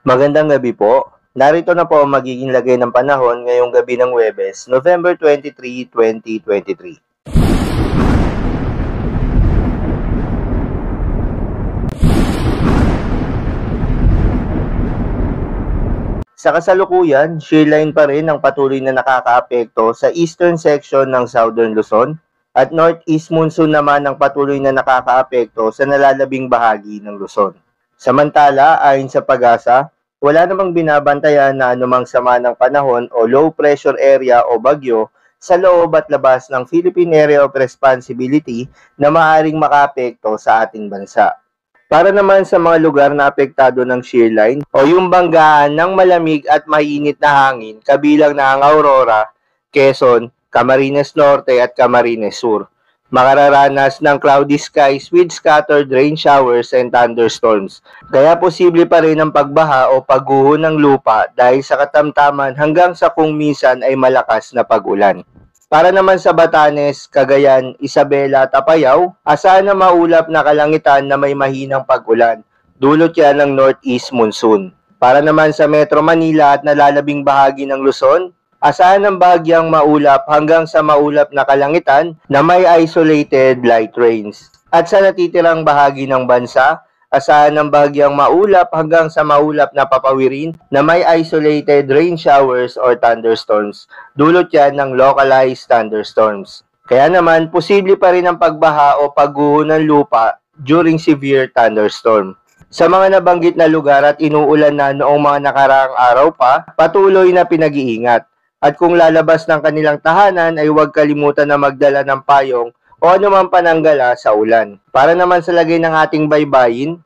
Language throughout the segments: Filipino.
Magandang gabi po. Narito na po ang magiging lagay ng panahon ngayong gabi ng Huwebes, November 23, 2023. Sa kasalukuyan, shearline pa rin ang patuloy na nakakaapekto sa eastern section ng Southern Luzon at northeast monsoon naman ang patuloy na nakakaapekto sa nalalabing bahagi ng Luzon. Samantala, ayon sa PAGASA, wala namang binabantayan na anumang sama ng panahon o low pressure area o bagyo sa loob at labas ng Philippine Area of Responsibility na maaaring makaapekto sa ating bansa. Para naman sa mga lugar na apektado ng shearline o yung banggaan ng malamig at mainit na hangin kabilang na ang Aurora, Quezon, Camarines Norte at Camarines Sur, makararanas ng cloudy skies with scattered rain showers and thunderstorms. Kaya posible pa rin ang pagbaha o pagguho ng lupa dahil sa katamtaman hanggang sa kung minsan ay malakas na pag-ulan. Para naman sa Batanes, Cagayan, Isabela at Apayao, asahan na maulap na kalangitan na may mahinang pag-ulan. Dulot yan ng northeast monsoon. Para naman sa Metro Manila at nalalabing bahagi ng Luzon, asahan ng bahagyang maulap hanggang sa maulap na kalangitan na may isolated light rains. At sa natitirang bahagi ng bansa, asahan ng bahagyang maulap hanggang sa maulap na papawirin na may isolated rain showers or thunderstorms. Dulot yan ng localized thunderstorms. Kaya naman, posible pa rin ang pagbaha o pagguho ng lupa during severe thunderstorm. Sa mga nabanggit na lugar at inuulan na noong mga nakaraang araw pa, patuloy na pinag-iingat. At kung lalabas ng kanilang tahanan ay huwag kalimutan na magdala ng payong o anumang pananggala sa ulan. Para naman sa lagay ng ating baybayin,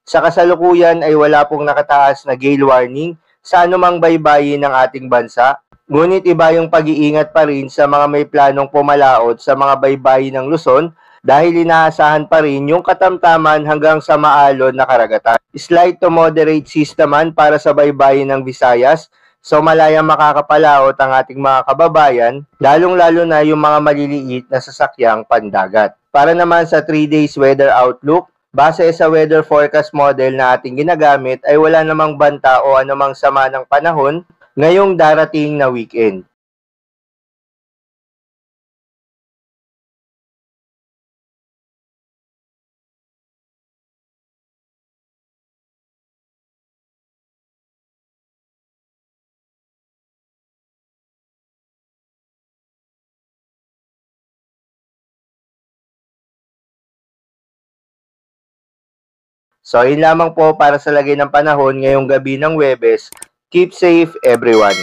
sa kasalukuyan ay wala pong nakataas na gale warning sa anumang baybayin ng ating bansa. Ngunit iba yung pag-iingat pa rin sa mga may planong pumalaot sa mga baybayin ng Luzon dahil inaasahan pa rin yung katamtaman hanggang sa maalon na karagatan. Slight to moderate seas naman para sa baybayin ng Visayas. So malayang makakapalaot ang ating mga kababayan, lalong-lalo na yung mga maliliit na sasakyang pandagat. Para naman sa 3 days weather outlook, base sa weather forecast model na ating ginagamit ay wala namang banta o anumang sama ng panahon ngayong darating na weekend. So, yun lamang po para sa lagay ng panahon ngayong gabi ng Huwebes. Keep safe, everyone.